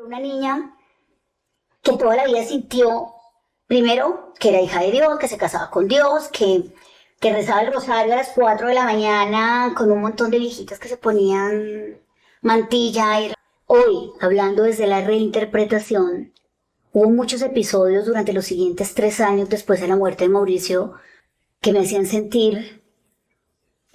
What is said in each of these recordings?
Una niña que toda la vida sintió, primero, que era hija de Dios, que se casaba con Dios, que rezaba el rosario a las 4 de la mañana con un montón de viejitas que se ponían mantilla. Hoy, hablando desde la reinterpretación, hubo muchos episodios durante los siguientes 3 años después de la muerte de Mauricio que me hacían sentir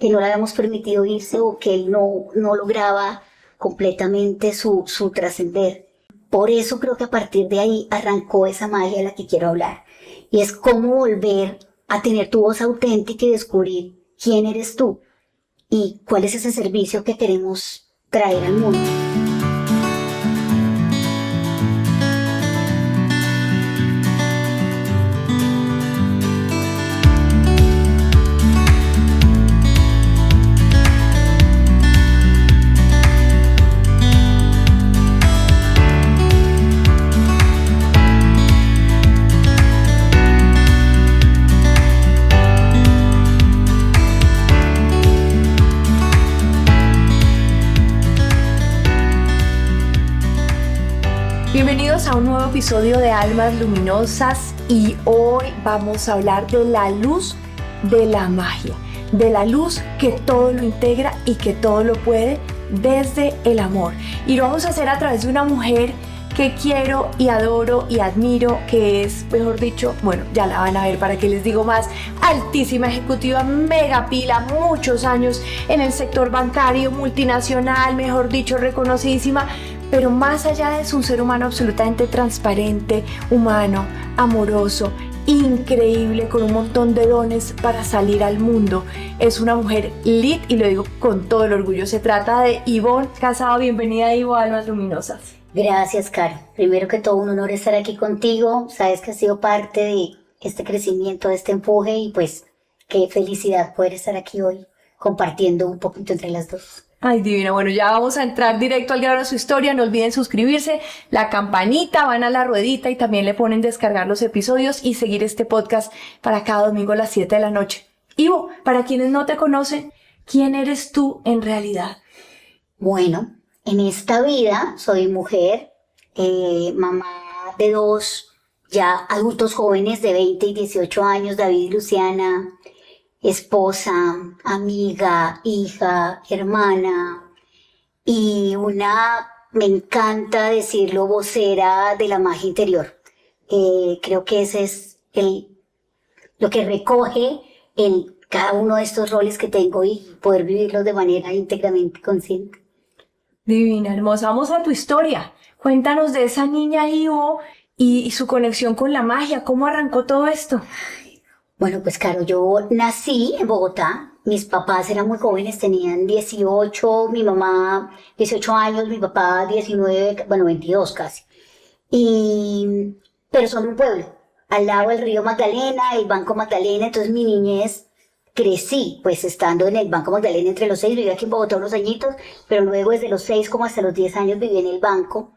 que no le habíamos permitido irse o que él no lograba completamente su trascender. Por eso creo que a partir de ahí arrancó esa magia de la que quiero hablar. Y es cómo volver a tener tu voz auténtica y descubrir quién eres tú y cuál es ese servicio que queremos traer al mundo. Bienvenidos a un nuevo episodio de Almas Luminosas y hoy vamos a hablar de la luz de la magia, de la luz que todo lo integra y que todo lo puede desde el amor. Y lo vamos a hacer a través de una mujer que quiero y adoro y admiro, que es, mejor dicho, bueno, ya la van a ver, para qué les digo más, altísima ejecutiva, mega pila, muchos años en el sector bancario, multinacional, mejor dicho, reconocidísima. Pero más allá de eso, un ser humano absolutamente transparente, humano, amoroso, increíble, con un montón de dones para salir al mundo. Es una mujer lit y lo digo con todo el orgullo. Se trata de Ivonne Casado. Bienvenida, Ivo, a Almas Luminosas. Gracias, Caro. Primero que todo, un honor estar aquí contigo. Sabes que has sido parte de este crecimiento, de este empuje y pues qué felicidad poder estar aquí hoy compartiendo un poquito entre las dos. Ay, divina. Bueno, ya vamos a entrar directo al grano de su historia. No olviden suscribirse, la campanita, van a la ruedita y también le ponen descargar los episodios y seguir este podcast para cada domingo a las 7 de la noche. Ivo, para quienes no te conocen, ¿quién eres tú en realidad? Bueno, en esta vida soy mujer, mamá de 2 ya adultos jóvenes de 20 y 18 años, David y Luciana, esposa, amiga, hija, hermana y me encanta decirlo, vocera de la magia interior. Creo que ese es lo que recoge cada uno de estos roles que tengo y poder vivirlos de manera íntegramente consciente. Divina, hermosa. Vamos a tu historia. Cuéntanos de esa niña Ivo y su conexión con la magia. ¿Cómo arrancó todo esto? Bueno, pues claro, yo nací en Bogotá, mis papás eran muy jóvenes, tenían 18, mi mamá 18 años, mi papá 19, bueno 22 casi. Pero son de un pueblo, al lado del río Magdalena, el Banco Magdalena, entonces mi niñez crecí pues estando en el Banco Magdalena entre los 6, viví aquí en Bogotá unos añitos, pero luego desde los 6 como hasta los 10 años viví en el banco.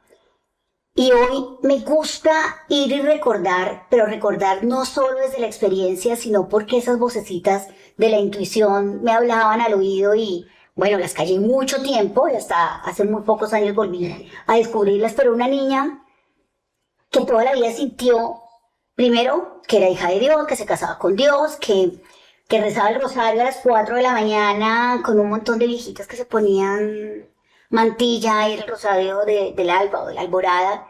Y hoy me gusta ir y recordar, pero recordar no solo desde la experiencia, sino porque esas vocecitas de la intuición me hablaban al oído y, bueno, las callé mucho tiempo y hasta hace muy pocos años volví a descubrirlas, pero una niña que toda la vida sintió, primero, que era hija de Dios, que se casaba con Dios, que rezaba el rosario a las 4 de la mañana con un montón de viejitas que se ponían mantilla y el rosario del alba o de la alborada.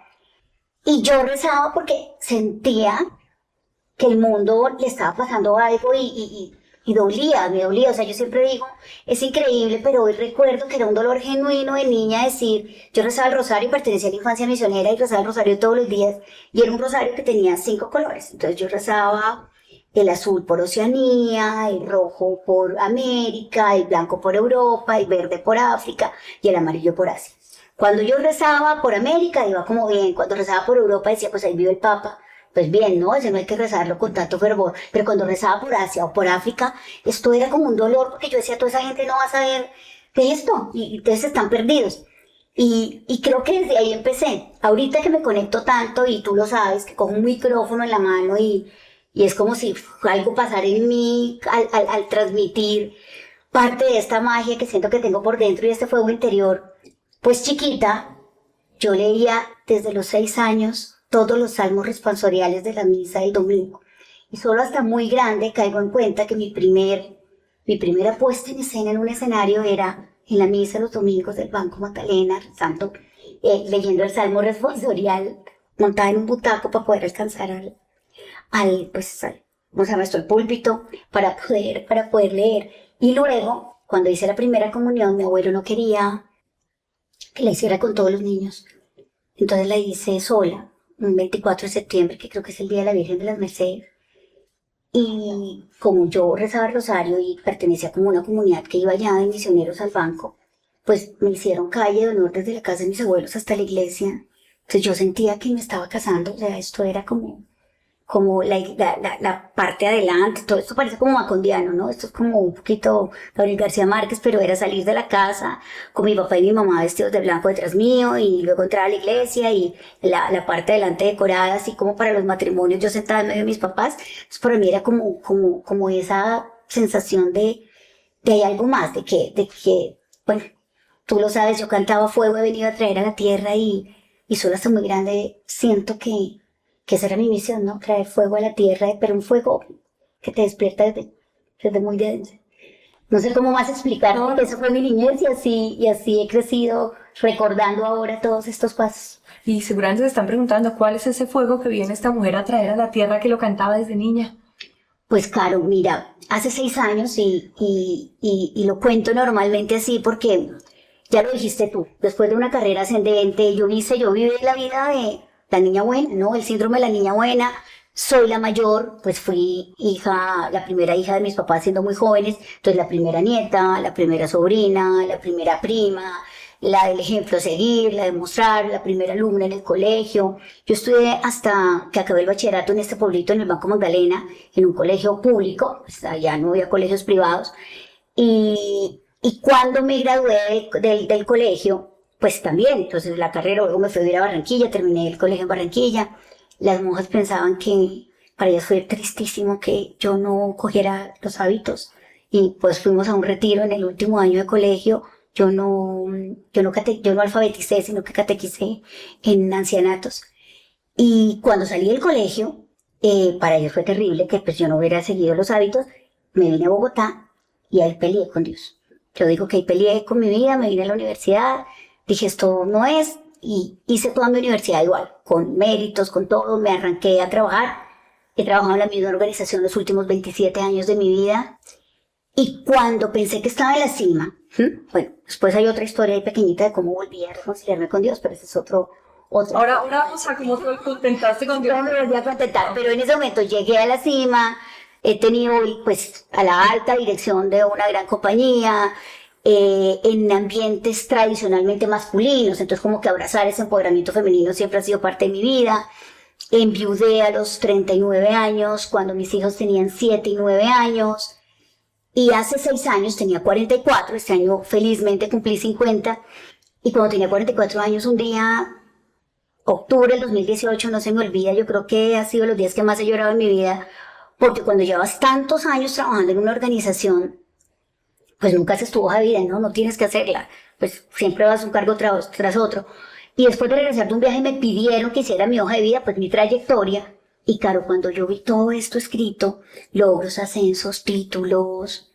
Y yo rezaba porque sentía que el mundo le estaba pasando algo y me dolía. O sea, yo siempre digo, es increíble, pero hoy recuerdo que era un dolor genuino de niña decir, yo rezaba el rosario y pertenecía a la infancia misionera y rezaba el rosario todos los días. Y era un rosario que tenía 5 colores. Entonces yo rezaba el azul por Oceanía, el rojo por América, el blanco por Europa, el verde por África y el amarillo por Asia. Cuando yo rezaba por América iba como bien, cuando rezaba por Europa decía pues ahí vive el Papa, pues bien, ¿no? Ese no hay que rezarlo con tanto fervor, pero cuando rezaba por Asia o por África, esto era como un dolor porque yo decía toda esa gente no va a saber de esto y entonces están perdidos. Y creo que desde ahí empecé. Ahorita que me conecto tanto y tú lo sabes, que cojo un micrófono en la mano y es como si algo pasara en mí al transmitir parte de esta magia que siento que tengo por dentro y este fuego interior. Pues chiquita, yo leía desde los 6 años todos los salmos responsoriales de la misa del domingo. Y solo hasta muy grande caigo en cuenta que mi primera puesta en escena en un escenario era en la misa los domingos del Banco Magdalena, rezando, leyendo el salmo responsorial, montada en un butaco para poder alcanzar ¿cómo se llama esto? El púlpito, para poder leer. Y luego, cuando hice la primera comunión, mi abuelo no quería que la hiciera con todos los niños. Entonces la hice sola, un 24 de septiembre, que creo que es el Día de la Virgen de las Mercedes. Y como yo rezaba el rosario y pertenecía como a una comunidad que iba allá de misioneros al banco, pues me hicieron calle de honor desde la casa de mis abuelos hasta la iglesia. Entonces yo sentía que me estaba casando, o sea, esto era como la parte de adelante, todo esto parece como macondiano, ¿no? Esto es como un poquito Gabriel García Márquez, pero era salir de la casa con mi papá y mi mamá vestidos de blanco detrás mío y luego entrar a la iglesia y la parte de adelante decorada, así como para los matrimonios, yo sentada en medio de mis papás. Entonces para mí era como esa sensación de hay algo más, de que, bueno, tú lo sabes, yo cantaba fuego, he venido a traer a la tierra y solo hasta muy grande siento que esa era mi misión, ¿no? Traer fuego a la tierra, pero un fuego que te despierta desde muy de adentro. No sé cómo más explicar, No, porque eso fue mi niñez y así he crecido recordando ahora todos estos pasos. Y seguramente se están preguntando cuál es ese fuego que viene esta mujer a traer a la tierra que lo cantaba desde niña. Pues claro, mira, hace 6 años y lo cuento normalmente así porque ya lo dijiste tú, después de una carrera ascendente, yo viví la vida de la niña buena, ¿no? El síndrome de la niña buena. Soy la mayor, pues fui la primera hija de mis papás siendo muy jóvenes, entonces la primera nieta, la primera sobrina, la primera prima, la del ejemplo a seguir, la de mostrar, la primera alumna en el colegio. Yo estudié hasta que acabé el bachillerato en este pueblito, en el Banco Magdalena, en un colegio público, pues allá no había colegios privados, y cuando me gradué del colegio, pues también, entonces la carrera, luego me fui a vivir a Barranquilla, terminé el colegio en Barranquilla. Las monjas pensaban que para ellas fue tristísimo que yo no cogiera los hábitos. Y pues fuimos a un retiro en el último año de colegio. Yo no alfabeticé, sino que catequicé en ancianatos. Y cuando salí del colegio, para ellos fue terrible que pues yo no hubiera seguido los hábitos. Me vine a Bogotá y ahí peleé con Dios. Yo digo que ahí peleé con mi vida, me vine a la universidad. Dije, esto no es, y hice toda mi universidad igual, con méritos, con todo, me arranqué a trabajar. He trabajado en la misma organización los últimos 27 años de mi vida, y cuando pensé que estaba en la cima, bueno, después hay otra historia ahí pequeñita de cómo volví a reconciliarme con Dios, pero ese es otro. Ahora vamos a cómo te contentaste con Dios. No me volví a contentar, pero en ese momento llegué a la cima, he tenido pues a la alta dirección de una gran compañía, en ambientes tradicionalmente masculinos, entonces como que abrazar ese empoderamiento femenino siempre ha sido parte de mi vida. Enviudé a los 39 años, cuando mis hijos tenían 7 y 9 años, y hace 6 años tenía 44, este año felizmente cumplí 50, y cuando tenía 44 años, un día, octubre del 2018, no se me olvida, yo creo que ha sido los días que más he llorado en mi vida, porque cuando llevas tantos años trabajando en una organización, pues nunca haces tu hoja de vida, ¿no? No tienes que hacerla. Pues siempre vas un cargo tras otro. Y después de regresar de un viaje me pidieron que hiciera mi hoja de vida, pues mi trayectoria. Y claro, cuando yo vi todo esto escrito, logros, ascensos, títulos,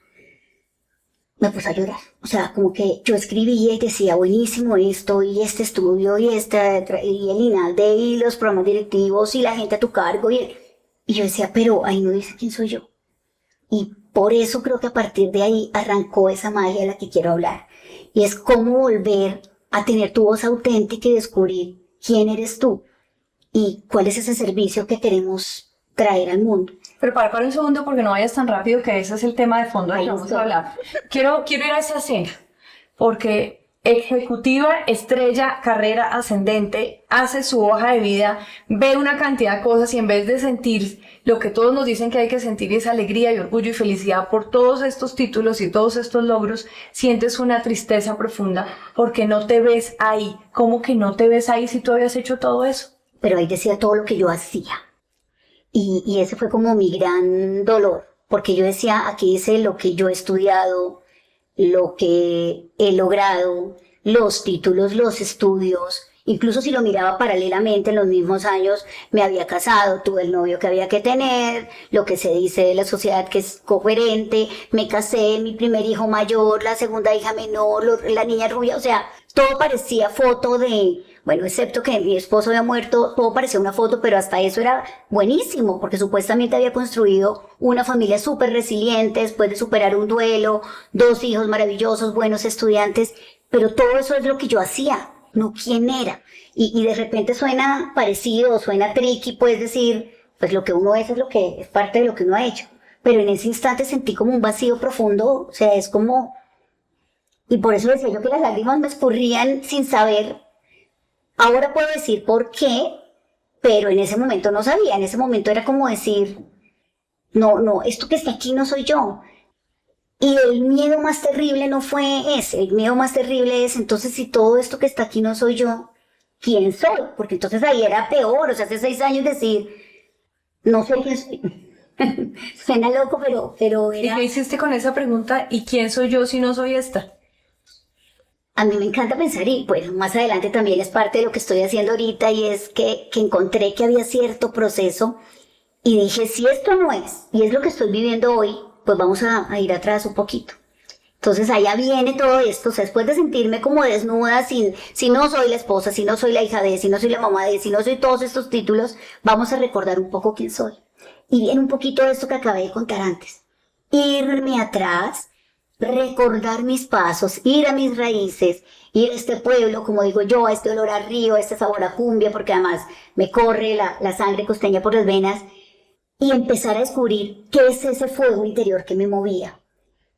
me puse a llorar. O sea, como que yo escribía y decía, buenísimo esto, y este estudio, y el INALDE, y los programas directivos, y la gente a tu cargo. Y yo decía, pero ahí no dice quién soy yo. Y por eso creo que a partir de ahí arrancó esa magia de la que quiero hablar. Y es cómo volver a tener tu voz auténtica y descubrir quién eres tú y cuál es ese servicio que queremos traer al mundo. Pero para un segundo porque no vayas tan rápido, que ese es el tema de fondo del que vamos a hablar. Quiero ir a esa escena, porque ejecutiva, estrella, carrera ascendente, hace su hoja de vida, ve una cantidad de cosas y en vez de sentir lo que todos nos dicen que hay que sentir, es alegría y orgullo y felicidad por todos estos títulos y todos estos logros, sientes una tristeza profunda porque no te ves ahí. ¿Cómo que no te ves ahí si tú habías hecho todo eso? Pero ahí decía todo lo que yo hacía. Y ese fue como mi gran dolor, porque yo decía, aquí dice lo que yo he estudiado, lo que he logrado, los títulos, los estudios, Incluso si lo miraba paralelamente, en los mismos años me había casado, tuve el novio que había que tener, lo que se dice de la sociedad que es coherente, me casé, mi primer hijo mayor, la segunda hija menor, la niña rubia, o sea, todo parecía foto de, bueno, excepto que mi esposo había muerto, todo parecía una foto, pero hasta eso era buenísimo, porque supuestamente había construido una familia súper resiliente después de superar un duelo, 2 hijos maravillosos, buenos estudiantes, pero todo eso es lo que yo hacía, no quién era. Y de repente suena parecido, suena tricky, puedes decir, pues lo que uno es lo que es parte de lo que uno ha hecho. Pero en ese instante sentí como un vacío profundo, o sea, es como... Y por eso decía yo que las lágrimas me escurrían sin saber. Ahora puedo decir por qué, pero en ese momento no sabía. En ese momento era como decir, no, esto que está aquí no soy yo. Y el miedo más terrible no fue ese. El miedo más terrible es, entonces, si todo esto que está aquí no soy yo, ¿quién soy? Porque entonces ahí era peor. O sea, hace 6 años decir, no sé quién soy. Suena loco, pero era... ¿Y qué hiciste con esa pregunta? ¿Y quién soy yo si no soy esta? A mí me encanta pensar, y bueno, más adelante también es parte de lo que estoy haciendo ahorita, y es que encontré que había cierto proceso y dije, si esto no es, y es lo que estoy viviendo hoy, pues vamos a ir atrás un poquito. Entonces allá viene todo esto, o sea, después de sentirme como desnuda, si no soy la esposa, si no soy la hija de, si no soy la mamá de, si no soy todos estos títulos, vamos a recordar un poco quién soy. Y viene un poquito de esto que acabé de contar antes. Irme atrás, recordar mis pasos, ir a mis raíces, ir a este pueblo, como digo yo, a este olor a río, a este sabor a cumbia, porque además me corre la sangre costeña por las venas, y empezar a descubrir qué es ese fuego interior que me movía.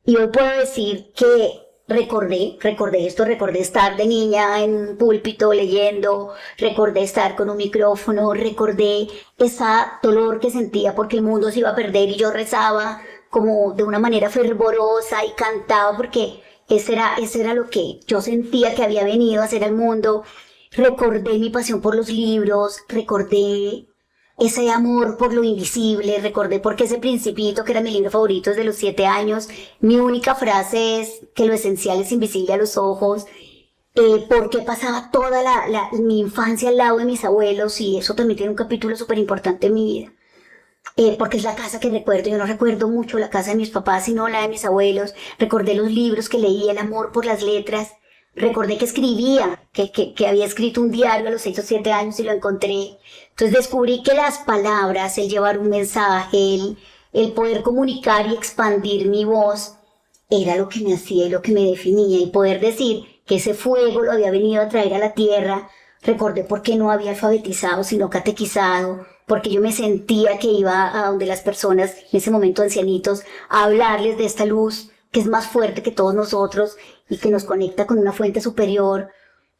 Y hoy puedo decir que recordé esto, recordé estar de niña en un púlpito leyendo, recordé estar con un micrófono, recordé ese dolor que sentía porque el mundo se iba a perder y yo rezaba como de una manera fervorosa y cantaba porque ese era lo que yo sentía que había venido a hacer al mundo. Recordé mi pasión por los libros, recordé ese amor por lo invisible, recordé porque ese Principito, que era mi libro favorito desde los 7 años, mi única frase es que lo esencial es invisible a los ojos, porque pasaba toda mi infancia al lado de mis abuelos, y eso también tiene un capítulo súper importante en mi vida. Porque es la casa que recuerdo. Yo no recuerdo mucho la casa de mis papás, sino la de mis abuelos. Recordé los libros que leía, el amor por las letras. Recordé que escribía, que había escrito un diario a los 6 o 7 años y lo encontré. Entonces descubrí que las palabras, el llevar un mensaje, el poder comunicar y expandir mi voz, era lo que me hacía y lo que me definía. Y poder decir que ese fuego lo había venido a traer a la tierra. Recordé por qué no había alfabetizado, sino catequizado, porque yo me sentía que iba a donde las personas, en ese momento ancianitos, a hablarles de esta luz que es más fuerte que todos nosotros y que nos conecta con una fuente superior.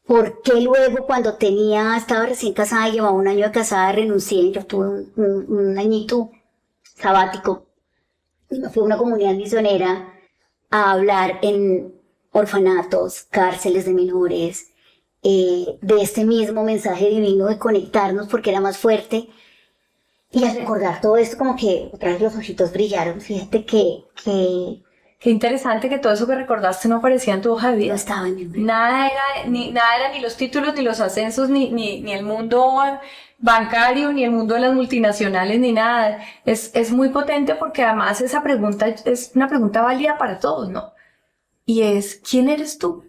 Porque luego cuando estaba recién casada y llevaba 1 año de casada, renuncié. Yo tuve un añito sabático y me fui a una comunidad misionera a hablar en orfanatos, cárceles de menores, de este mismo mensaje divino de conectarnos porque era más fuerte. Y al recordar todo esto, como que otra vez los ojitos brillaron. Fíjate que Qué interesante que todo eso que recordaste no aparecía en tu hoja de vida. no estaba en mi mente. Nada era ni los títulos, ni los ascensos, ni el mundo bancario, ni el mundo de las multinacionales, ni nada. Es muy potente porque además esa pregunta es una pregunta válida para todos, ¿no? Y es, ¿quién eres tú?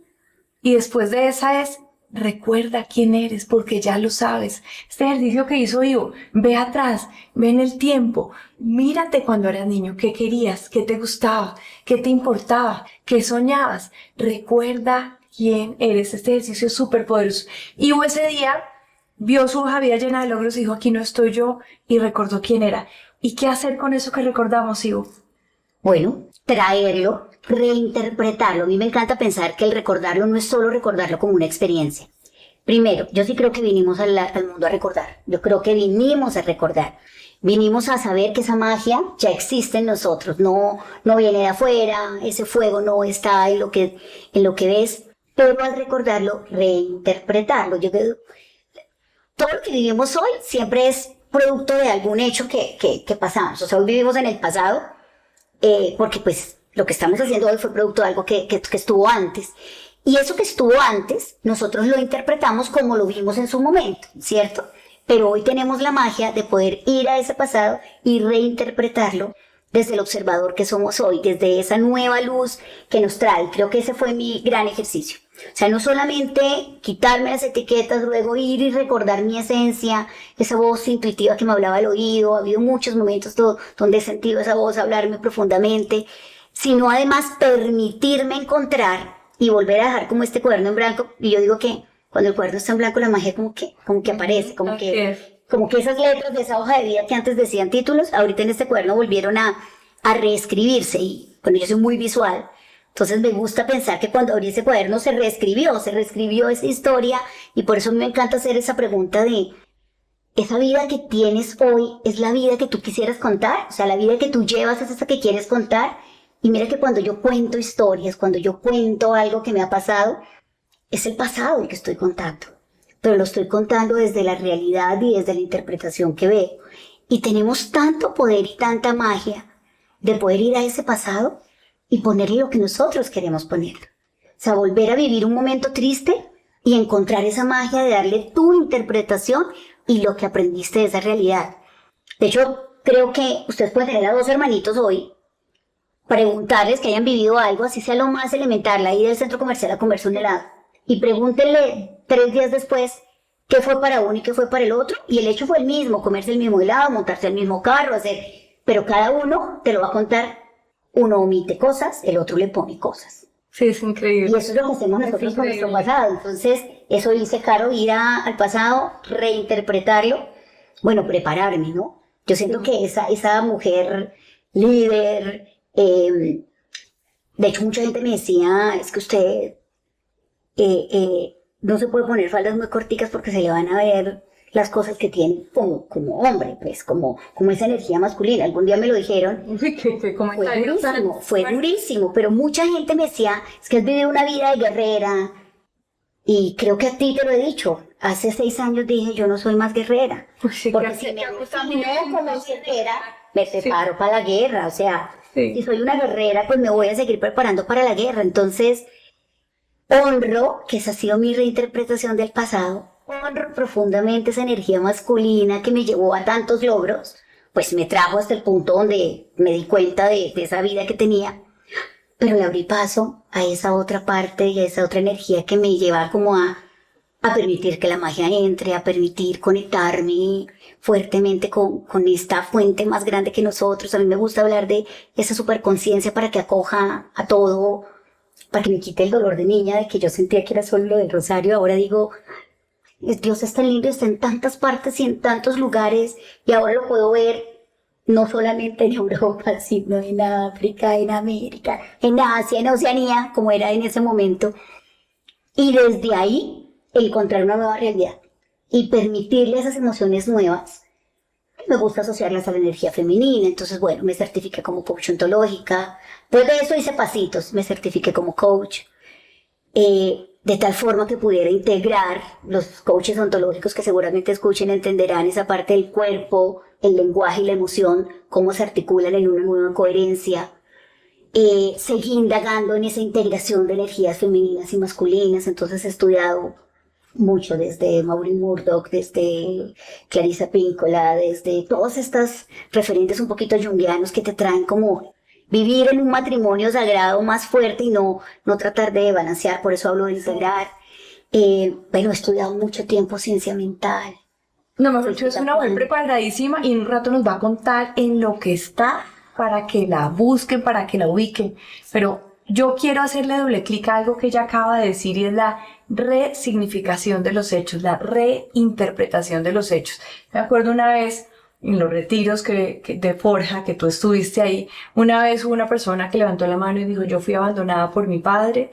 Y después de esa es, recuerda quién eres, porque ya lo sabes. Este ejercicio que hizo Ivo, ve atrás, ve en el tiempo, mírate cuando eras niño, qué querías, qué te gustaba, qué te importaba, qué soñabas. Recuerda quién eres. Este ejercicio es súper poderoso. Ivo ese día vio su hoja de vida llena de logros y dijo, aquí no estoy yo, y recordó quién era. ¿Y qué hacer con eso que recordamos, Ivo? Bueno, traerlo, reinterpretarlo. A mí me encanta pensar que el recordarlo no es solo recordarlo como una experiencia. Primero, yo sí creo que vinimos al mundo a recordar. Yo creo que vinimos a recordar. Vinimos a saber que esa magia ya existe en nosotros. No viene de afuera, ese fuego no está en lo que ves. Pero al recordarlo, reinterpretarlo. Todo lo que vivimos hoy siempre es producto de algún hecho que pasamos. O sea, hoy vivimos en el pasado, porque pues lo que estamos haciendo hoy fue producto de algo que estuvo antes. Y eso que estuvo antes, nosotros lo interpretamos como lo vimos en su momento, ¿cierto? Pero hoy tenemos la magia de poder ir a ese pasado y reinterpretarlo desde el observador que somos hoy, desde esa nueva luz que nos trae. Creo que ese fue mi gran ejercicio. O sea, no solamente quitarme las etiquetas, luego ir y recordar mi esencia, esa voz intuitiva que me hablaba al oído. Ha habido muchos momentos donde he sentido esa voz hablarme profundamente, sino además permitirme encontrar y volver a dejar como este cuaderno en blanco. Y yo digo que cuando el cuaderno está en blanco, la magia como que aparece, como que esas letras de esa hoja de vida que antes decían títulos, ahorita en este cuaderno volvieron a reescribirse. Y bueno, yo soy muy visual, entonces me gusta pensar que cuando abrí ese cuaderno se reescribió esa historia, y por eso me encanta hacer esa pregunta de, ¿esa vida que tienes hoy es la vida que tú quisieras contar? O sea, la vida que tú llevas es esa que quieres contar. Y mira que cuando yo cuento historias, cuando yo cuento algo que me ha pasado, es el pasado el que estoy contando. Pero lo estoy contando desde la realidad y desde la interpretación que veo. Y tenemos tanto poder y tanta magia de poder ir a ese pasado y ponerle lo que nosotros queremos poner. O sea, volver a vivir un momento triste y encontrar esa magia de darle tu interpretación y lo que aprendiste de esa realidad. De hecho, creo que ustedes pueden tener a dos hermanitos hoy, preguntarles que hayan vivido algo, así sea lo más elemental, la ida del centro comercial a comerse un helado, y pregúntenle 3 días después qué fue para uno y qué fue para el otro, y el hecho fue el mismo, comerse el mismo helado, montarse el mismo carro, pero cada uno te lo va a contar. Uno omite cosas, el otro le pone cosas. Sí, es increíble. Y eso es lo que hacemos nosotros con nuestro pasado. Entonces, eso dice Caro, ir al pasado, reinterpretarlo, bueno, prepararme, ¿no? Yo siento que esa mujer líder, de hecho mucha gente me decía, es que usted no se puede poner faldas muy corticas porque se le van a ver las cosas que tiene como hombre, pues como esa energía masculina. Algún día me lo dijeron. Fue durísimo, pero mucha gente me decía, es que has vivido una vida de guerrera, y creo que a ti te lo he dicho. Hace 6 años dije, yo no soy más guerrera, porque si me defino como guerrera, me preparo para la guerra. O sea, si soy una guerrera, pues me voy a seguir preparando para la guerra. Entonces, honro que esa ha sido mi reinterpretación del pasado. Honro profundamente esa energía masculina que me llevó a tantos logros, pues me trajo hasta el punto donde me di cuenta de esa vida que tenía, pero le abrí paso a esa otra parte y a esa otra energía que me lleva como a permitir que la magia entre, a permitir conectarme fuertemente con esta fuente más grande que nosotros. A mí me gusta hablar de esa superconciencia para que acoja a todo, para que me quite el dolor de niña, de que yo sentía que era solo lo del rosario. Ahora digo, Dios es tan lindo, está en tantas partes y en tantos lugares, y ahora lo puedo ver no solamente en Europa, sino en África, en América, en Asia, en Oceanía, como era en ese momento. Y desde ahí encontrar una nueva realidad y permitirle esas emociones nuevas. Me gusta asociarlas a la energía femenina. Entonces, bueno, me certifiqué como coach ontológica. Pues de eso hice pasitos, me certifiqué como coach. De tal forma que pudiera integrar, los coaches ontológicos que seguramente escuchen entenderán esa parte del cuerpo, el lenguaje y la emoción, cómo se articulan en una nueva coherencia. Seguí indagando en esa integración de energías femeninas y masculinas. Entonces he estudiado mucho desde Maureen Murdoch, desde Clarissa Pinkola, desde todas estas referentes un poquito junguianos que te traen como vivir en un matrimonio sagrado más fuerte y no tratar de balancear. Por eso hablo de integrar. Bueno, he estudiado mucho tiempo ciencia mental. No, mejor dicho, es una mujer preparadísima, y en un rato nos va a contar en lo que está para que la busquen, para que la ubiquen. Pero yo quiero hacerle doble clic a algo que ella acaba de decir, y es la resignificación de los hechos, la reinterpretación de los hechos. Me acuerdo una vez, en los retiros de Forja, que tú estuviste ahí, una vez hubo una persona que levantó la mano y dijo, yo fui abandonada por mi padre,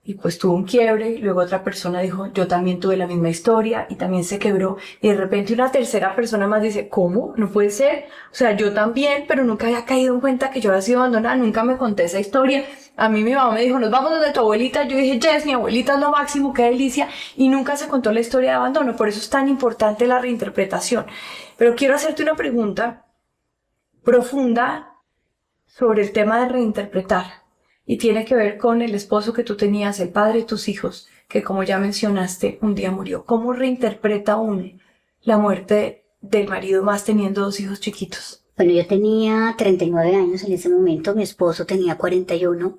y pues tuvo un quiebre. Y luego otra persona dijo, yo también tuve la misma historia, y también se quebró. Y de repente una tercera persona más dice, ¿cómo? No puede ser. O sea, yo también, pero nunca había caído en cuenta que yo había sido abandonada, nunca me conté esa historia. A mí mi mamá me dijo, nos vamos donde tu abuelita. Yo dije, yes, mi abuelita es lo máximo, qué delicia. Y nunca se contó la historia de abandono. Por eso es tan importante la reinterpretación. Pero quiero hacerte una pregunta profunda sobre el tema de reinterpretar. y tiene que ver con el esposo que tú tenías, el padre de tus hijos, que como ya mencionaste, un día murió. ¿Cómo reinterpreta uno la muerte del marido más teniendo 2 hijos chiquitos? Bueno, yo tenía 39 años en ese momento, mi esposo tenía 41.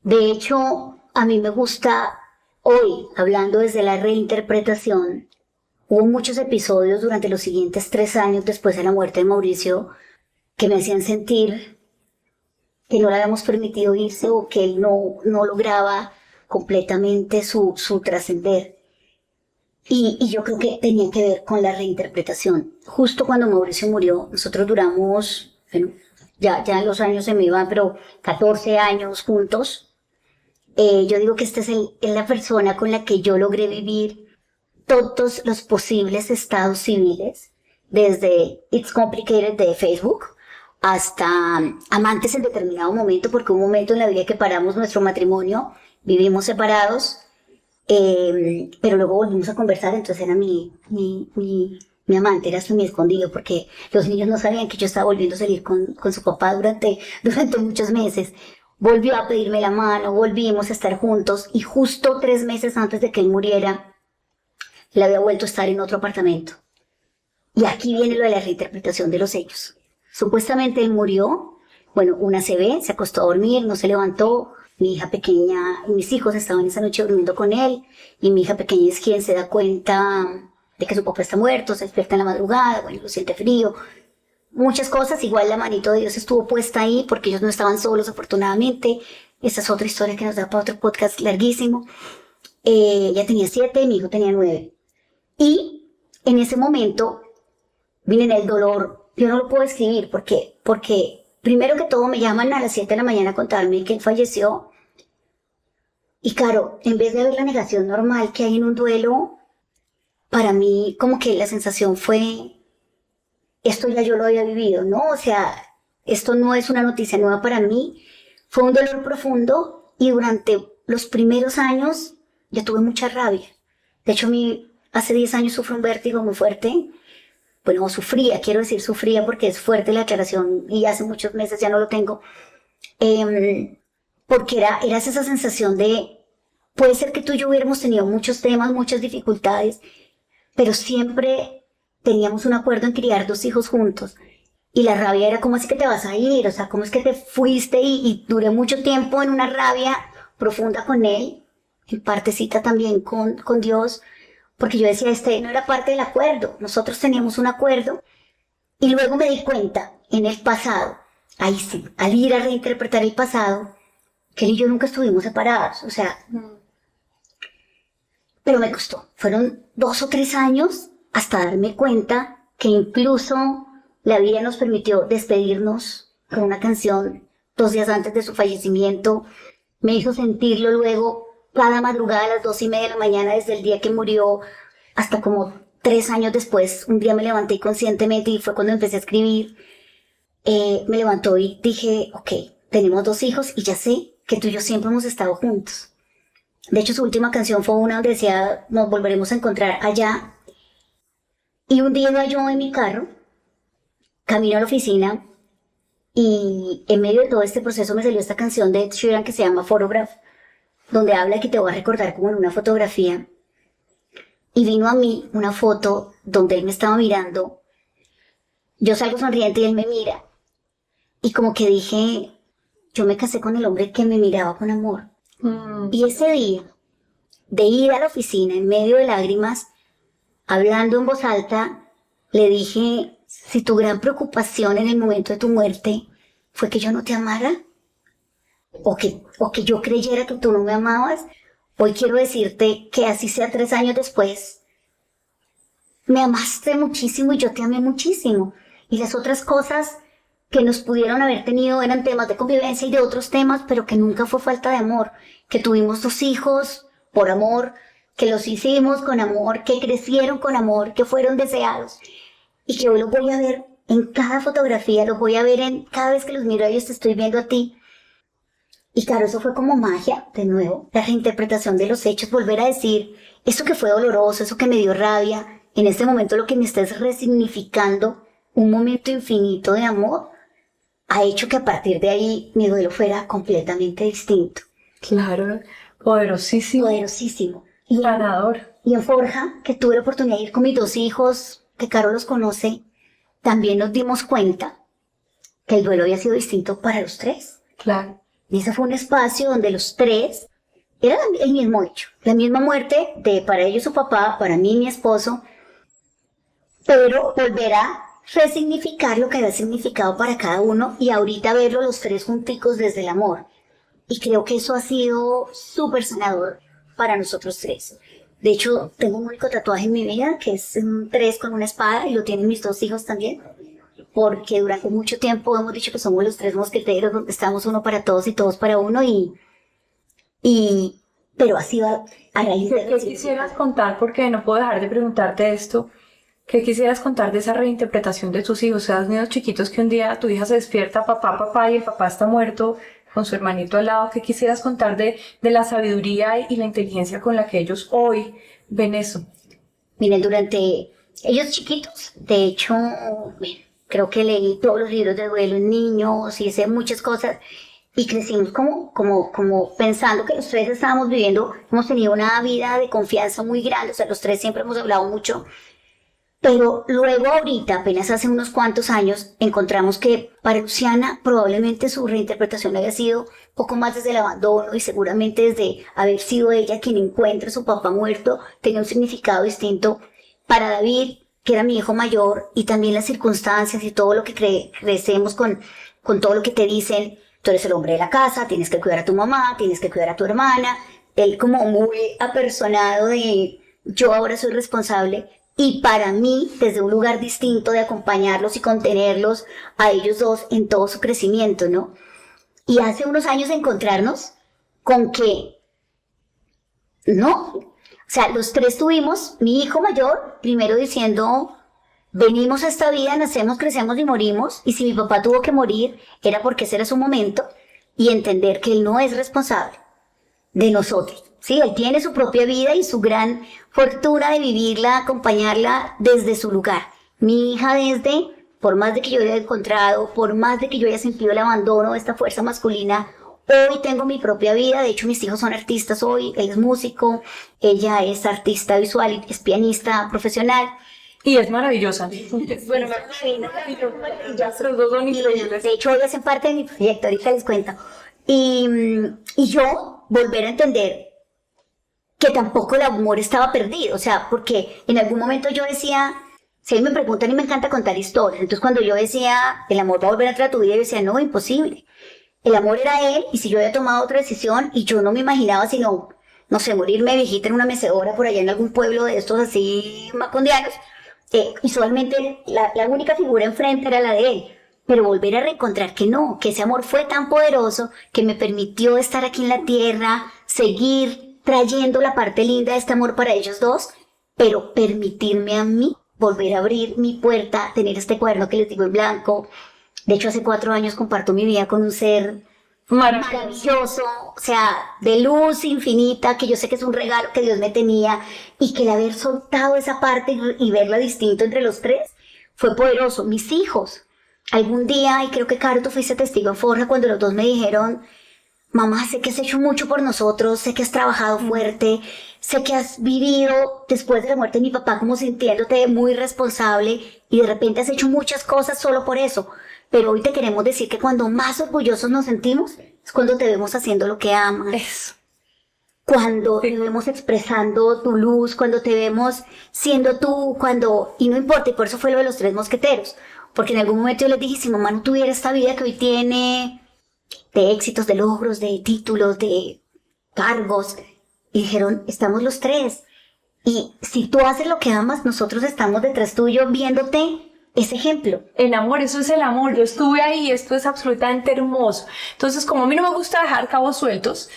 De hecho, a mí me gusta hoy, hablando desde la reinterpretación, hubo muchos episodios durante los siguientes 3 años después de la muerte de Mauricio que me hacían sentir que no le habíamos permitido irse o que él no lograba completamente su trascender. Y yo creo que tenía que ver con la reinterpretación. Justo cuando Mauricio murió, nosotros duramos, bueno, ya los años se me iban, pero 14 años juntos. Yo digo que esta es la persona con la que yo logré vivir todos los posibles estados civiles, desde It's Complicated de Facebook hasta amantes en determinado momento, porque hubo un momento en la vida que paramos nuestro matrimonio, vivimos separados, pero luego volvimos a conversar, entonces era mi amante, era mi escondido, porque los niños no sabían que yo estaba volviendo a salir con su papá durante muchos meses. Volvió a pedirme la mano, volvimos a estar juntos, y justo 3 meses antes de que él muriera, él había vuelto a estar en otro apartamento. Y aquí viene lo de la reinterpretación de los hechos. Supuestamente él murió, bueno, una se acostó a dormir, no se levantó. Mi hija pequeña y mis hijos estaban esa noche durmiendo con él, y mi hija pequeña es quien se da cuenta de que su papá está muerto, se despierta en la madrugada, bueno, lo siente frío, muchas cosas. Igual la manito de Dios estuvo puesta ahí porque ellos no estaban solos, afortunadamente. Esa es otra historia que nos da para otro podcast larguísimo. Ella tenía 7 y mi hijo tenía 9. Y en ese momento, miren, el dolor, yo no lo puedo escribir porque primero que todo me llaman a las 7 de la mañana a contarme que él falleció. Y claro, en vez de ver la negación normal que hay en un duelo, para mí como que la sensación fue, esto ya yo lo había vivido, ¿no? O sea, esto no es una noticia nueva para mí. Fue un dolor profundo y durante los primeros años yo tuve mucha rabia. De hecho, hace 10 años sufrí un vértigo muy fuerte. Bueno, sufría porque es fuerte la aclaración y hace muchos meses ya no lo tengo. Porque era esa sensación de, puede ser que tú y yo hubiéramos tenido muchos temas, muchas dificultades, pero siempre teníamos un acuerdo en criar 2 hijos juntos. Y la rabia era, ¿cómo es que te vas a ir? O sea, ¿cómo es que te fuiste? Y duré mucho tiempo en una rabia profunda con él, en partecita también con Dios, porque yo decía, no era parte del acuerdo, nosotros teníamos un acuerdo. Y luego me di cuenta, en el pasado, ahí sí, al ir a reinterpretar el pasado, que él y yo nunca estuvimos separados, o sea, pero me costó. Fueron 2 o 3 años hasta darme cuenta que incluso la vida nos permitió despedirnos con una canción 2 días antes de su fallecimiento. Me hizo sentirlo luego cada madrugada a las 2:30 de la mañana desde el día que murió hasta como 3 años después. Un día me levanté conscientemente y fue cuando empecé a escribir. Me levantó y dije, ok, tenemos 2 hijos y ya sé que tú y yo siempre hemos estado juntos. De hecho, su última canción fue una donde decía, nos volveremos a encontrar allá. Y un día iba yo en mi carro, camino a la oficina, y en medio de todo este proceso me salió esta canción de Ed Sheeran que se llama Photograph, donde habla que te voy a recordar como en una fotografía. Y vino a mí una foto donde él me estaba mirando. Yo salgo sonriente y él me mira. Y como que dije, yo me casé con el hombre que me miraba con amor. Y ese día, de ir a la oficina en medio de lágrimas, hablando en voz alta, le dije, si tu gran preocupación en el momento de tu muerte fue que yo no te amara, o que yo creyera que tú no me amabas, hoy quiero decirte que así sea 3 años después, me amaste muchísimo y yo te amé muchísimo. Y las otras cosas que nos pudieron haber tenido eran temas de convivencia y de otros temas, pero que nunca fue falta de amor. Que tuvimos 2 hijos por amor, que los hicimos con amor, que crecieron con amor, que fueron deseados. Y que hoy los voy a ver en cada fotografía, los voy a ver en cada vez que los miro a ellos, te estoy viendo a ti. Y claro, eso fue como magia, de nuevo, la reinterpretación de los hechos, volver a decir, eso que fue doloroso, eso que me dio rabia, en este momento lo que me está es resignificando un momento infinito de amor. ha hecho que a partir de ahí mi duelo fuera completamente distinto. Claro, poderosísimo. Poderosísimo. Sanador. Y en Forja, que tuve la oportunidad de ir con mis 2 hijos, que Caro los conoce, también nos dimos cuenta que el duelo había sido distinto para los 3. Claro. Y ese fue un espacio donde los 3 era el mismo hecho, la misma muerte de para ellos su papá, para mí mi esposo, pero volver a resignificar lo que había significado para cada uno y ahorita verlo los 3 junticos desde el amor. Y creo que eso ha sido súper sanador para nosotros 3. De hecho, tengo un único tatuaje en mi vida, que es un 3 con una espada, y lo tienen mis 2 hijos también. Porque durante mucho tiempo hemos dicho que somos los 3 mosqueteros, donde estamos uno para todos y todos para uno, pero así va a raíz de... ¿Qué quisieras contar? Porque no puedo dejar de preguntarte esto. ¿Qué quisieras contar de esa reinterpretación de tus hijos? O sea, niños chiquitos que un día tu hija se despierta, papá, y el papá está muerto, con su hermanito al lado. ¿Qué quisieras contar de la sabiduría y la inteligencia con la que ellos hoy ven eso? Miren, durante ellos chiquitos, de hecho, creo que leí todos los libros de duelo en niños y hice muchas cosas y crecimos como pensando que los 3 estábamos viviendo, hemos tenido una vida de confianza muy grande, o sea, los 3 siempre hemos hablado mucho. Pero luego ahorita, apenas hace unos cuantos años, encontramos que para Luciana probablemente su reinterpretación había sido un poco más desde el abandono y seguramente desde haber sido ella quien encuentra a su papá muerto, tenía un significado distinto. Para David, que era mi hijo mayor, y también las circunstancias y todo lo que crecemos con todo lo que te dicen, tú eres el hombre de la casa, tienes que cuidar a tu mamá, tienes que cuidar a tu hermana, él como muy apersonado de yo ahora soy responsable. Y para mí, desde un lugar distinto de acompañarlos y contenerlos a ellos 2 en todo su crecimiento, ¿no? Y hace unos años encontrarnos con que, no, o sea, los 3 tuvimos, mi hijo mayor, primero diciendo, venimos a esta vida, nacemos, crecemos y morimos, y si mi papá tuvo que morir, era porque ese era su momento, y entender que él no es responsable de nosotros. Sí, él tiene su propia vida y su gran fortuna de vivirla, acompañarla desde su lugar. Mi hija por más de que yo haya encontrado, por más de que yo haya sentido el abandono de esta fuerza masculina, hoy tengo mi propia vida. De hecho, mis hijos son artistas hoy, él es músico, ella es artista visual y es pianista profesional. Y es maravillosa. Bueno, los 2 son increíbles. De hecho, hoy hacen parte de mi proyecto, ahorita les cuento. Y yo volver a entender que tampoco el amor estaba perdido, o sea, porque en algún momento yo decía, si a mí me preguntan y me encanta contar historias, entonces cuando yo decía, el amor va a volver a entrar a tu vida, yo decía, no, imposible. El amor era él, y si yo había tomado otra decisión, y yo no me imaginaba sino, no sé, morirme viejita en una mecedora por allá en algún pueblo de estos así macondianos, y solamente la única figura enfrente era la de él. Pero volver a reencontrar que no, que ese amor fue tan poderoso que me permitió estar aquí en la tierra, seguir trayendo la parte linda de este amor para ellos 2, pero permitirme a mí volver a abrir mi puerta, tener este cuaderno que les digo en blanco. De hecho, hace 4 años comparto mi vida con un ser maravilloso, o sea, de luz infinita, que yo sé que es un regalo que Dios me tenía, y que el haber soltado esa parte y verla distinto entre los 3 fue poderoso. Mis hijos, algún día, y creo que Caro, tú fuiste testigo en Forja cuando los 2 me dijeron, mamá, sé que has hecho mucho por nosotros, sé que has trabajado fuerte, sé que has vivido después de la muerte de mi papá como sintiéndote muy responsable y de repente has hecho muchas cosas solo por eso. Pero hoy te queremos decir que cuando más orgullosos nos sentimos es cuando te vemos haciendo lo que amas. Eso. Cuando te vemos expresando tu luz, cuando te vemos siendo tú, y no importa, y por eso fue lo de los 3 mosqueteros. Porque en algún momento yo les dije, si mamá no tuviera esta vida que hoy tiene, de éxitos, de logros, de títulos, de cargos, y dijeron, estamos los 3, y si tú haces lo que amas, nosotros estamos detrás tuyo viéndote ese ejemplo. El amor, eso es el amor, yo estuve ahí, esto es absolutamente hermoso. Entonces, como a mí no me gusta dejar cabos sueltos,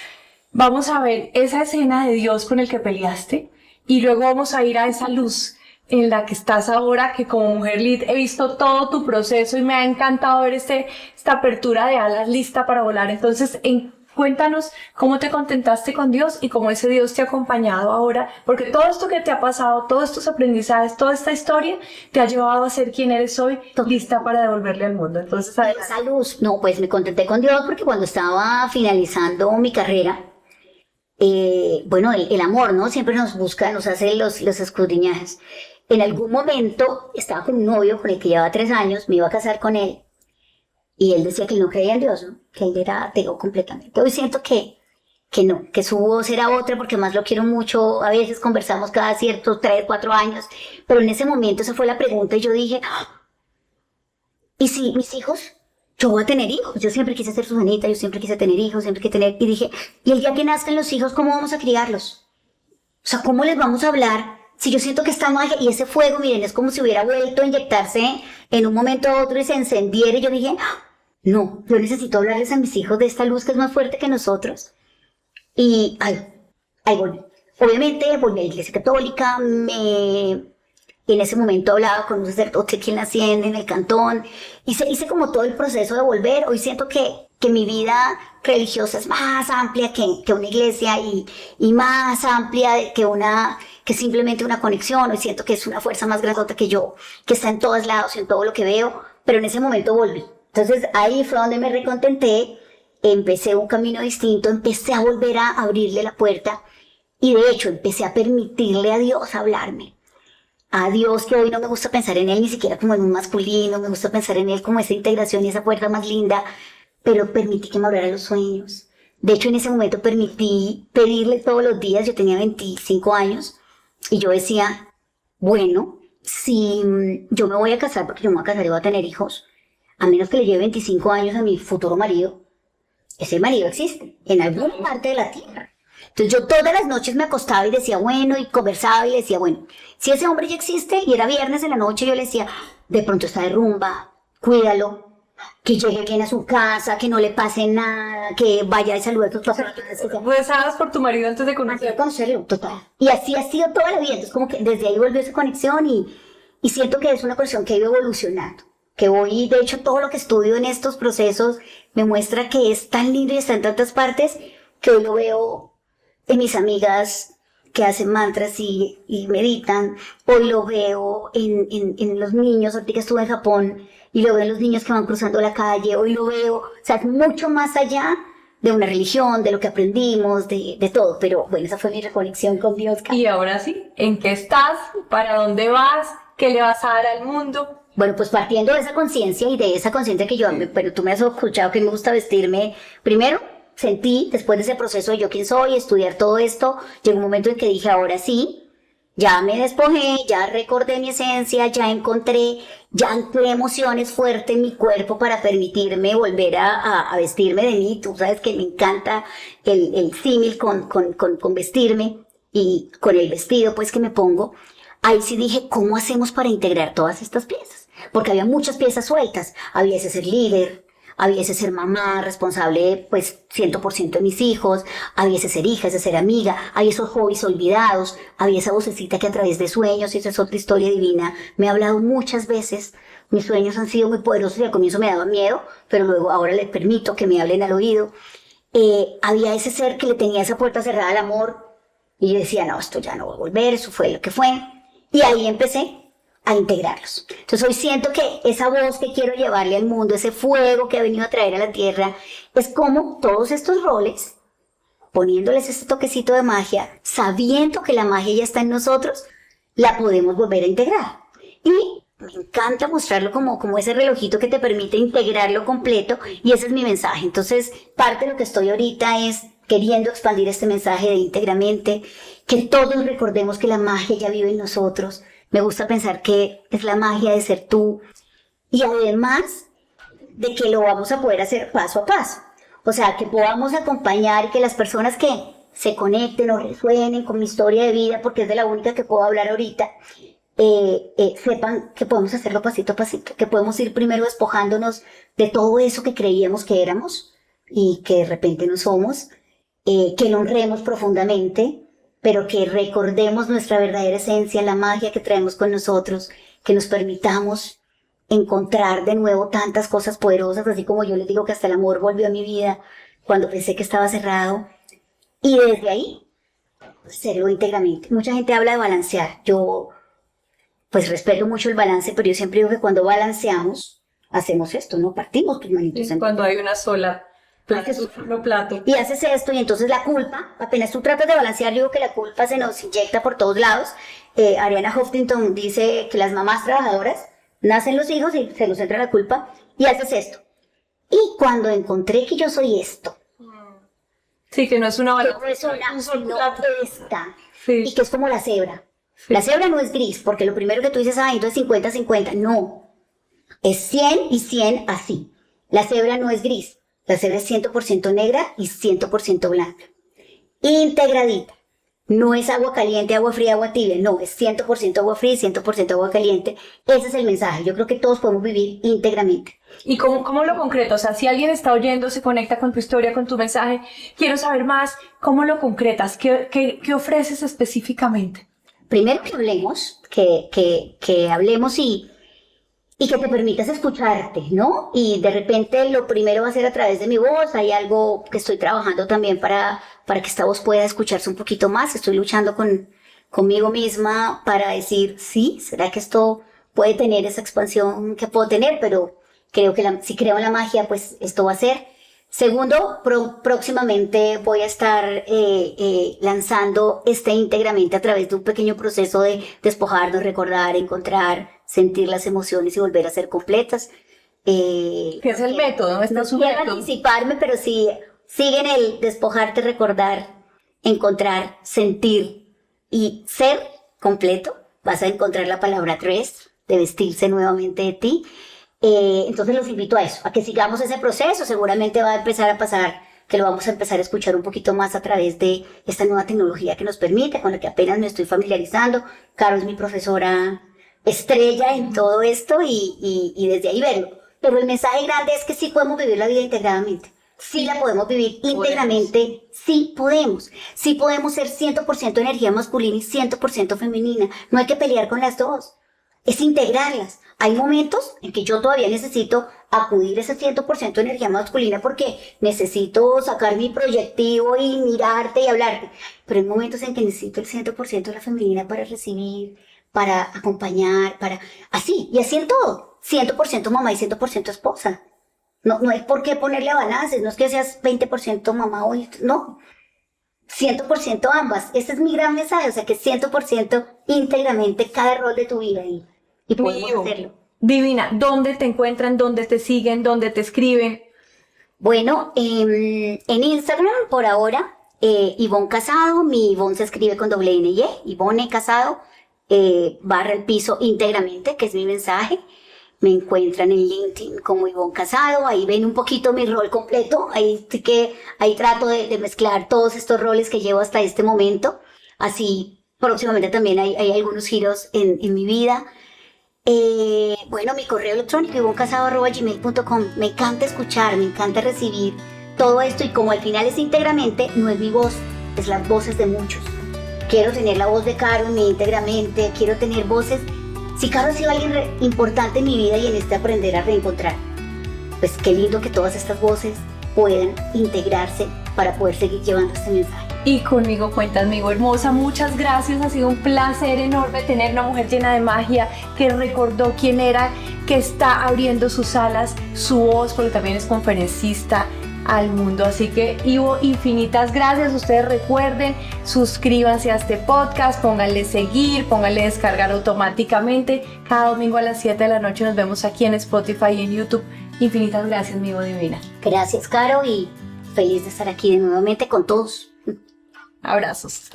vamos a ver esa escena de Dios con el que peleaste, y luego vamos a ir a esa luz en la que estás ahora, que como mujer lead he visto todo tu proceso y me ha encantado ver esta apertura de alas lista para volar. Entonces, Cuéntanos cómo te contentaste con Dios y cómo ese Dios te ha acompañado ahora, porque todo esto que te ha pasado, todos estos aprendizajes, toda esta historia te ha llevado a ser quien eres hoy, lista para devolverle al mundo. Entonces, adelante. Esa luz, no, pues me contenté con Dios porque cuando estaba finalizando mi carrera, bueno, el amor, ¿no? Siempre nos busca, nos hace los escudriñajes. En algún momento estaba con un novio con el que llevaba 3 años, me iba a casar con él, y él decía que él no creía en Dios, ¿no? Que él era ateo completamente. Hoy siento que no, que su voz era otra porque más lo quiero mucho, a veces conversamos cada ciertos 3, 4 años, pero en ese momento esa fue la pregunta y yo dije, ¿y si mis hijos? Yo voy a tener hijos, yo siempre quise ser Susanita, yo siempre quise tener hijos, siempre quise tener, y dije, ¿y el día que nazcan los hijos, cómo vamos a criarlos? O sea, ¿cómo les vamos a hablar? Si yo siento que esta magia y ese fuego, miren, es como si hubiera vuelto a inyectarse en un momento a otro y se encendiera, y yo dije, no, yo necesito hablarles a mis hijos de esta luz que es más fuerte que nosotros. Y ahí volví. Obviamente volví a la iglesia católica, en ese momento hablaba con un sacerdote aquí en la hacienda, en el cantón, hice como todo el proceso de volver. Hoy siento que mi vida religiosa es más amplia que una iglesia y más amplia que simplemente una conexión. Hoy siento que es una fuerza más grandota que yo, que está en todos lados y en todo lo que veo, pero en ese momento volví. Entonces ahí fue donde me recontenté, empecé un camino distinto, empecé a volver a abrirle la puerta y de hecho empecé a permitirle a Dios hablarme. A Dios, que hoy no me gusta pensar en Él ni siquiera como en un masculino, me gusta pensar en Él como esa integración y esa puerta más linda, pero permití que me hablara los sueños. De hecho, en ese momento permití pedirle todos los días, yo tenía 25 años, y yo decía, bueno, si yo me voy a casar, porque yo me voy a casar y voy a tener hijos, a menos que le lleve 25 años a mi futuro marido, ese marido existe en alguna parte de la tierra. Entonces yo todas las noches me acostaba y decía, bueno, y conversaba y decía, bueno, si ese hombre ya existe, y era viernes en la noche, yo le decía, de pronto está de rumba, cuídalo, que llegue bien a su casa, que no le pase nada, que vaya y salude a tus papás. Rezabas por tu marido antes de conocerlo, total. Y así ha sido toda la vida, entonces como que desde ahí volvió esa conexión y siento que es una conexión que ha ido evolucionando. Que hoy, de hecho, todo lo que estudio en estos procesos me muestra que es tan lindo y está en tantas partes que hoy lo veo en mis amigas que hacen mantras y meditan. Hoy lo veo en los niños, ahorita que estuve en Japón, y lo veo en los niños que van cruzando la calle. Hoy lo veo, o sea, es mucho más allá de una religión, de lo que aprendimos, de todo. Pero bueno, esa fue mi reconexión con Dios. Y ahora sí, ¿en qué estás? ¿Para dónde vas? ¿Qué le vas a dar al mundo? Bueno, pues partiendo de esa conciencia y de esa conciencia que yo, pero tú me has escuchado que me gusta vestirme, primero sentí, después de ese proceso de yo quién soy, estudiar todo esto, llegó un momento en que dije, ahora sí, ya me despojé, ya recordé mi esencia, ya encontré, ya anclé emociones fuertes en mi cuerpo para permitirme volver a vestirme de mí. Tú sabes que me encanta el símil con vestirme y con el vestido pues que me pongo. Ahí sí dije, ¿cómo hacemos para integrar todas estas piezas? Porque había muchas piezas sueltas. Había ese ser líder, había ese ser mamá, responsable, pues, 100% de mis hijos, había ese ser hija, ese ser amiga, había esos hobbies olvidados, había esa vocecita que a través de sueños, y esa es otra historia divina, me ha hablado muchas veces. Mis sueños han sido muy poderosos y al comienzo me daba miedo, pero luego ahora les permito que me hablen al oído. Había ese ser que le tenía esa puerta cerrada al amor, y yo decía, no, esto ya no va a volver, eso fue lo que fue. Y ahí empecé a integrarlos. Entonces hoy siento que esa voz que quiero llevarle al mundo, ese fuego que ha venido a traer a la tierra, es como todos estos roles, poniéndoles ese toquecito de magia, sabiendo que la magia ya está en nosotros, la podemos volver a integrar. Y me encanta mostrarlo como ese relojito que te permite integrarlo completo, y ese es mi mensaje. Entonces, parte de lo que estoy ahorita es queriendo expandir este mensaje de íntegramente, que todos recordemos que la magia ya vive en nosotros. Me gusta pensar que es la magia de ser tú, y además de que lo vamos a poder hacer paso a paso. O sea, que podamos acompañar y que las personas que se conecten o resuenen con mi historia de vida, porque es de la única que puedo hablar ahorita, sepan que podemos hacerlo pasito a pasito, que podemos ir primero despojándonos de todo eso que creíamos que éramos y que de repente no somos, que lo honremos profundamente, pero que recordemos nuestra verdadera esencia, la magia que traemos con nosotros, que nos permitamos encontrar de nuevo tantas cosas poderosas, así como yo les digo que hasta el amor volvió a mi vida cuando pensé que estaba cerrado. Y desde ahí, hacerlo íntegramente. Mucha gente habla de balancear. Yo, pues respeto mucho el balance, pero yo siempre digo que cuando balanceamos, hacemos esto, ¿no? Partimos tus manitos. Cuando hay una sola plato. Y haces esto, y entonces la culpa, apenas tú tratas de balancear, yo digo que la culpa se nos inyecta por todos lados. Ariana Huffington dice que las mamás trabajadoras nacen los hijos y se nos entra la culpa, y haces esto. Y cuando encontré que yo soy esto, sí, que no es una que no es una, sino esta, sí. y que es como la cebra. Sí. La cebra no es gris, porque lo primero que tú dices, ay, entonces 50-50, no. Es 100 y 100 así. La cebra no es gris. La cebra es 100% negra y 100% blanca. Integradita. No es agua caliente, agua fría, agua tibia. No, es 100% agua fría y 100% agua caliente. Ese es el mensaje. Yo creo que todos podemos vivir íntegramente. ¿Y cómo lo concreto? O sea, si alguien está oyendo, se conecta con tu historia, con tu mensaje, quiero saber más, ¿cómo lo concretas? ¿Qué ofreces específicamente? Primero que hablemos, que hablemos y que te permitas escucharte, ¿no? Y de repente lo primero va a ser a través de mi voz. Hay algo que estoy trabajando también para que esta voz pueda escucharse un poquito más. Estoy luchando conmigo misma para decir, sí, ¿será que esto puede tener esa expansión que puedo tener? Pero creo que si creo en la magia, pues esto va a ser. Segundo, próximamente voy a estar lanzando íntegramente a través de un pequeño proceso de despojarnos, recordar, encontrar, sentir las emociones y volver a ser completas. ¿Qué es el método? ¿No está su método? No quiero anticiparme, pero sí, siguen el despojarte, recordar, encontrar, sentir y ser completo. Vas a encontrar la palabra dress, de vestirse nuevamente de ti. Entonces los invito a eso, a que sigamos ese proceso. Seguramente va a empezar a pasar, que lo vamos a empezar a escuchar un poquito más a través de esta nueva tecnología que nos permite, con la que apenas me estoy familiarizando. Caro es mi profesora estrella en todo esto y desde ahí verlo. Pero el mensaje grande es que sí podemos vivir la vida integradamente. Sí la podemos vivir íntegramente, sí podemos. Sí podemos ser 100% energía masculina y 100% femenina. No hay que pelear con las dos. Es integrarlas. Hay momentos en que yo todavía necesito acudir a ese 100% de energía masculina porque necesito sacar mi proyectivo y mirarte y hablarte. Pero hay momentos en que necesito el 100% de la femenina para recibir, para acompañar, así, y así en todo. 100% mamá y 100% esposa. No hay por qué ponerle balances, no es que seas 20% mamá hoy, no. 100% ambas. Ese es mi gran mensaje, o sea que 100% íntegramente cada rol de tu vida y podemos hacerlo. Divina, ¿dónde te encuentran? ¿Dónde te siguen? ¿Dónde te escriben? Bueno, en Instagram por ahora, Ivonne Casado, mi Ivonne se escribe con doble N-Y, Ivonne Casado, barra el piso íntegramente, que es mi mensaje. Me encuentran en LinkedIn como Ivonne Casado, ahí ven un poquito mi rol completo, ahí trato de mezclar todos estos roles que llevo hasta este momento. Así, próximamente también hay algunos giros en mi vida. Bueno, mi correo electrónico ivonnecasado@gmail.com. Me encanta escuchar, me encanta recibir todo esto y como al final es íntegramente, no es mi voz, es las voces de muchos. Quiero tener la voz de Caro en mí íntegramente, quiero tener voces. Si Caro ha sido alguien importante en mi vida y en este aprender a reencontrar, pues qué lindo que todas estas voces puedan integrarse para poder seguir llevando este mensaje. Y conmigo cuentas, amigo hermosa, muchas gracias, ha sido un placer enorme tener una mujer llena de magia, que recordó quién era, que está abriendo sus alas, su voz, porque también es conferencista, al mundo. Así que, Ivo, infinitas gracias. Ustedes recuerden, suscríbanse a este podcast, pónganle seguir, pónganle descargar automáticamente. Cada domingo a las 7 de la noche nos vemos aquí en Spotify y en YouTube. Infinitas gracias, mi Ivo divina. Gracias, Caro, y feliz de estar aquí de nuevamente con todos. Abrazos.